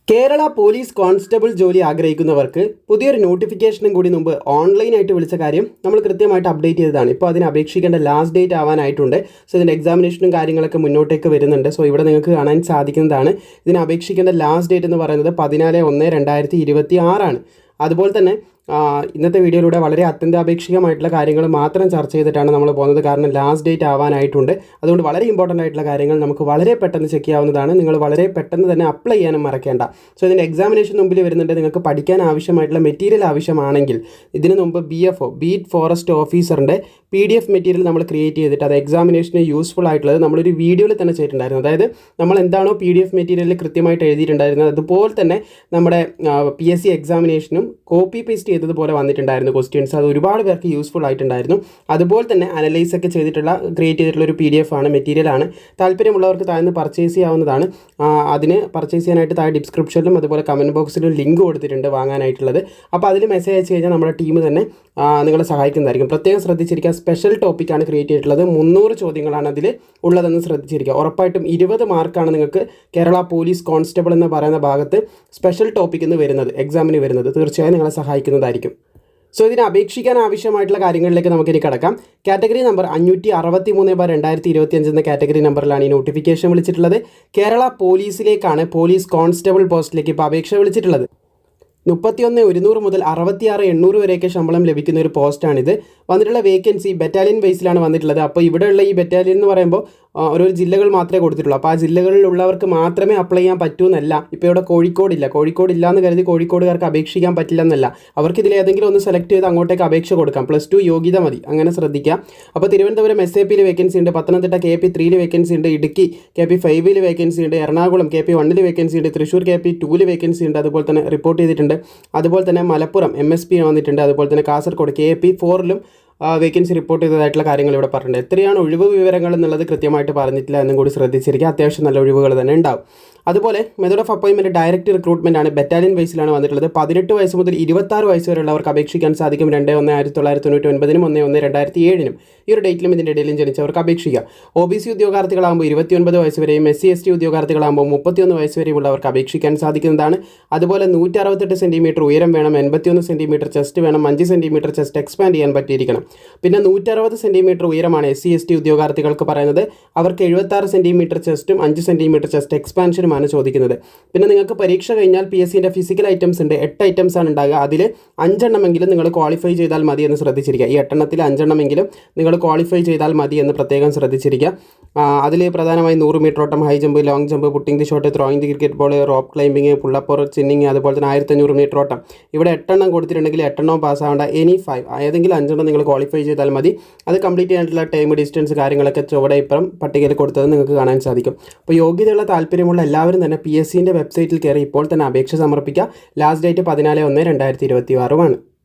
Kerala police constable ജോലി ആഗ്രഹിക്കുന്നവർക്ക് പുതിയൊരു നോട്ടിഫിക്കേഷനും കൂടി മുമ്പ് ഓൺലൈനായിട്ട് വിളിച്ച കാര്യം നമ്മൾ കൃത്യമായിട്ട് അപ്ഡേറ്റ് ചെയ്തതാണ്. ഇപ്പോൾ അതിന് അപേക്ഷിക്കേണ്ട ലാസ്റ്റ് ഡേറ്റ് ആവാനായിട്ടുണ്ട്. സോ ഇതിൻ്റെ എക്സാമിനേഷനും കാര്യങ്ങളൊക്കെ മുന്നോട്ടേക്ക് വരുന്നുണ്ട്. സോ ഇവിടെ നിങ്ങൾക്ക് കാണാൻ സാധിക്കുന്നതാണ് ഇതിന് അപേക്ഷിക്കേണ്ട ലാസ്റ്റ് ഡേറ്റ് എന്ന് പറയുന്നത് 14/1/2026 അതുപോലെ തന്നെ ഇന്നത്തെ വീഡിയോയിലൂടെ വളരെ അത്യന്താപേക്ഷികമായിട്ടുള്ള കാര്യങ്ങൾ മാത്രം ചർച്ച ചെയ്തിട്ടാണ് നമ്മൾ പോകുന്നത്. കാരണം ലാസ്റ്റ് ഡേറ്റ് ആവാനായിട്ടുണ്ട്. അതുകൊണ്ട് വളരെ ഇമ്പോർട്ടൻ്റ് ആയിട്ടുള്ള കാര്യങ്ങൾ നമുക്ക് വളരെ പെട്ടെന്ന് ചെക്ക് ചെയ്യാവുന്നതാണ്. നിങ്ങൾ വളരെ പെട്ടെന്ന് തന്നെ അപ്ലൈ ചെയ്യാനും മറക്കേണ്ട. സോ ഇതിൻ്റെ എക്സാമിനേഷൻ മുമ്പിൽ വരുന്നുണ്ട്. നിങ്ങൾക്ക് പഠിക്കാൻ ആവശ്യമായിട്ടുള്ള മെറ്റീരിയൽ ആവശ്യമാണെങ്കിൽ ഇതിന് മുമ്പ് BFO ബീറ്റ് ഫോറസ്റ്റ് ഓഫീസറിൻ്റെ PDF മെറ്റീരിയൽ നമ്മൾ ക്രിയേറ്റ് ചെയ്തിട്ട് അത് എക്സാമിനേഷന് യൂസ്ഫുൾ ആയിട്ടുള്ളത് നമ്മളൊരു വീഡിയോയിൽ തന്നെ ചെയ്തിട്ടുണ്ടായിരുന്നു. അതായത് നമ്മൾ എന്താണോ PDF മെറ്റീരിയലിൽ കൃത്യമായിട്ട് എഴുതിയിട്ടുണ്ടായിരുന്നത് അതുപോലെ തന്നെ നമ്മുടെ PSC എക്സാമിനേഷനും കോപ്പി പേസ്റ്റ് ചെയ്തതുപോലെ വന്നിട്ടുണ്ടായിരുന്നു ക്വസ്റ്റ്യൻസ്. അത് ഒരുപാട് പേർക്ക് യൂസ്ഫുൾ ആയിട്ടുണ്ടായിരുന്നു. അതുപോലെ തന്നെ അനലൈസ് ഒക്കെ ചെയ്തിട്ടുള്ള ക്രിയേറ്റ് ചെയ്തിട്ടുള്ള ഒരു PDF ആണ്, മെറ്റീരിയലാണ്. താല്പര്യമുള്ളവർക്ക് താഴ്ന്ന് പർച്ചേസ് ചെയ്യാവുന്നതാണ്. അതിന് പർച്ചേസ് ചെയ്യാനായിട്ട് താഴെ ഡിസ്ക്രിപ്ഷനിലും അതുപോലെ കമൻറ്റ് ബോക്സിലും ലിങ്ക് കൊടുത്തിട്ടുണ്ട് വാങ്ങാനായിട്ടുള്ളത്. അപ്പോൾ അതിൽ മെസ്സേജ് അയച്ചു കഴിഞ്ഞാൽ നമ്മുടെ ടീം തന്നെ നിങ്ങളെ സഹായിക്കുന്നതായിരിക്കും. പ്രത്യേകം ശ്രദ്ധിച്ചിരിക്കുക, സ്പെഷ്യൽ ടോപ്പിക്കാണ് ക്രിയേറ്റ് ചെയ്തിട്ടുള്ളത്. 300 ചോദ്യങ്ങളാണ് അതിൽ ഉള്ളതെന്ന് ശ്രദ്ധിച്ചിരിക്കുക. ഉറപ്പായിട്ടും 20 മാർക്കാണ് നിങ്ങൾക്ക് കേരള പോലീസ് കോൺസ്റ്റബിൾ എന്ന് പറയുന്ന ഭാഗത്ത് സ്പെഷ്യൽ ടോപ്പിക് എന്ന് വരുന്നത്, എക്സാമിന് വരുന്നത്. തീർച്ചയായും നിങ്ങളെ സഹായിക്കുന്നതായിരിക്കും. സോ ഇതിന് അപേക്ഷിക്കാൻ ആവശ്യമായിട്ടുള്ള കാര്യങ്ങളിലേക്ക് നമുക്കിനി കിടക്കാം. കാറ്റഗറി നമ്പർ 563/2025 എന്ന കാറ്റഗറി നമ്പറിലാണ് ഈ നോട്ടിഫിക്കേഷൻ വിളിച്ചിട്ടുള്ളത്. കേരള പോലീസിലേക്കാണ് പോലീസ് കോൺസ്റ്റബിൾ പോസ്റ്റിലേക്ക് ഇപ്പോൾ അപേക്ഷ വിളിച്ചിട്ടുള്ളത്. 31,100 മുതൽ 66,800 വരെയൊക്കെ ശമ്പളം ലഭിക്കുന്ന ഒരു പോസ്റ്റാണിത്. വന്നിട്ടുള്ള വേക്കൻസി ബറ്റാലിയൻ ബേസിലാണ് വന്നിട്ടുള്ളത്. അപ്പോൾ ഇവിടെയുള്ള ഈ ബറ്റാലിയൻ എന്ന് പറയുമ്പോൾ ഓരോ ജില്ലകൾ മാത്രമേ കൊടുത്തിട്ടുള്ളൂ. അപ്പോൾ ആ ജില്ലകളിലുള്ളവർക്ക് മാത്രമേ അപ്ലൈ ചെയ്യാൻ പറ്റൂ എന്നല്ല. ഇപ്പോൾ ഇവിടെ കോഴിക്കോടില്ല എന്ന് കരുതി കോഴിക്കോടുകാർക്ക് അപേക്ഷിക്കാൻ പറ്റില്ല എന്നല്ല. അവർക്ക് ഇതിൽ ഏതെങ്കിലും ഒന്ന് സെലക്ട് ചെയ്ത് അങ്ങോട്ടേക്ക് അപേക്ഷ കൊടുക്കാം. +2 യോഗ്യത മതി, അങ്ങനെ ശ്രദ്ധിക്കാം. അപ്പോൾ തിരുവനന്തപുരം SAPയിൽ വേക്കൻസി ഉണ്ട്, പത്തനംതിട്ട KP3 വേക്കൻസി ഉണ്ട്, ഇടുക്കി KP5 വേക്കൻസി ഉണ്ട്, എറണാകുളം KP1 വേക്കൻസി ഉണ്ട്, തൃശ്ശൂർ KP2 വേക്കൻസി ഉണ്ട്, അതുപോലെ തന്നെ റിപ്പോർട്ട് ചെയ്തിട്ടുണ്ട്. അതുപോലെ തന്നെ മലപ്പുറം MSP വന്നിട്ടുണ്ട്. അതുപോലെ തന്നെ കാസർഗോഡ് KP4ലും വേക്കൻസി റിപ്പോർട്ട് ചെയ്തതായിട്ടുള്ള കാര്യങ്ങൾ ഇവിടെ പറഞ്ഞിട്ടുണ്ട്. എത്രയാണ് ഒഴിവ് വിവരങ്ങൾ എന്നുള്ളത് കൃത്യമായിട്ട് പറഞ്ഞിട്ടില്ല എന്നും കൂടി ശ്രദ്ധിച്ചിരിക്കുക. അത്യാവശ്യം നല്ല ഒഴിവുകൾ തന്നെ ഉണ്ടാവും. അതുപോലെ method of appointment direct recruitment ആണ്, ബറ്റാലിയൻ ബേസിലാണ് വന്നിട്ടുള്ളത്. 18 വയസ്സ് മുതൽ 26 വയസ്സ് വരെയുള്ളവർക്ക് അപേക്ഷിക്കാൻ സാധിക്കും. 2/1/1999 1/1/2007 ഈ ഒരു ഡേറ്റിലും ഇതിൻ്റെ ഇടയിലും ജനിച്ചവർക്ക് അപേക്ഷിക്കാം. OBC ഉദ്യോഗാർത്ഥികളാകുമ്പോൾ 29 വയസ്സ് വരെയും SC/ST ഉദ്യോഗാർത്ഥികളാകുമ്പോൾ 31 വയസ്സ് വരെയും ഉള്ളവർക്ക് അപേക്ഷിക്കാൻ സാധിക്കുന്നതാണ്. അതുപോലെ 168 സെൻറ്റിമീറ്റർ ഉയരം വേണം, 81 സെൻറ്റിമീറ്റർ ചെസ്റ്റ് വേണം, 5 സെൻറ്റിമീറ്റർ ചെസ്റ്റ് എക്സ്പാൻഡ് ചെയ്യാൻ പറ്റിയിരിക്കണം. പിന്നെ 160 സെൻറ്റിമീറ്റർ ഉയരമാണ് SC/ST ഉദ്യോഗാർത്ഥികൾക്ക് പറയുന്നത്. അവർക്ക് 76 സെൻറ്റിമീറ്റർ ചെസ്റ്റും 5 സെൻറ്റിമീറ്റർ ചെസ്റ്റ് എക്സ്പാൻഷനുമാണ് ചോദിക്കുന്നത്. പിന്നെ നിങ്ങൾക്ക് പരീക്ഷ കഴിഞ്ഞാൽ PSCൻ്റെ ഫിസിക്കൽ ഐറ്റംസ് ഉണ്ട്, 8 ഐറ്റംസ് ആണ് ഉണ്ടാകുക. അതിൽ 5 എണ്ണമെങ്കിലും നിങ്ങൾ ക്വാളിഫൈ ചെയ്താൽ മതി എന്ന് ശ്രദ്ധിച്ചിരിക്കുക. ഈ 8 എണ്ണത്തിൽ 5 എണ്ണമെങ്കിലും നിങ്ങൾ ക്വാളിഫൈ ചെയ്താൽ മതി എന്ന് പ്രത്യേകം ശ്രദ്ധിച്ചിരിക്കുക. അതിൽ പ്രധാനമായും 100 മീറ്റർ ഓട്ടം, high jump, long jump, putting the shot, throwing the cricket ball, rope climbing, pullup chinning, അതുപോലെ തന്നെ 1500 മീറ്റർ ഓട്ടം. ഇവിടെ 8 എണ്ണം കൊടുത്തിട്ടുണ്ടെങ്കിൽ 8 എണ്ണവും പാസ്സാവേണ്ട. എനി 5 ഏതെങ്കിലും 5 എണ്ണം നിങ്ങൾ ക്വാളിഫൈ ചെയ്താൽ മതി. അത് കംപ്ലീറ്റ് ചെയ്യാനായിട്ടുള്ള ടൈം, ഡിസ്റ്റൻസ് കാര്യങ്ങളൊക്കെ ചുവടെ ഇപ്പുറം പട്ടികയിൽ കൊടുത്തത് നിങ്ങൾക്ക് കാണാൻ സാധിക്കും. അപ്പോൾ യോഗ്യതയുള്ള താല്പര്യമുള്ള എല്ലാവരും തന്നെ PSCൻ്റെ വെബ്സൈറ്റിൽ കയറി ഇപ്പോൾ തന്നെ അപേക്ഷ സമർപ്പിക്കുക. ലാസ്റ്റ് ഡേറ്റ് 14/1/2026 ആണ്.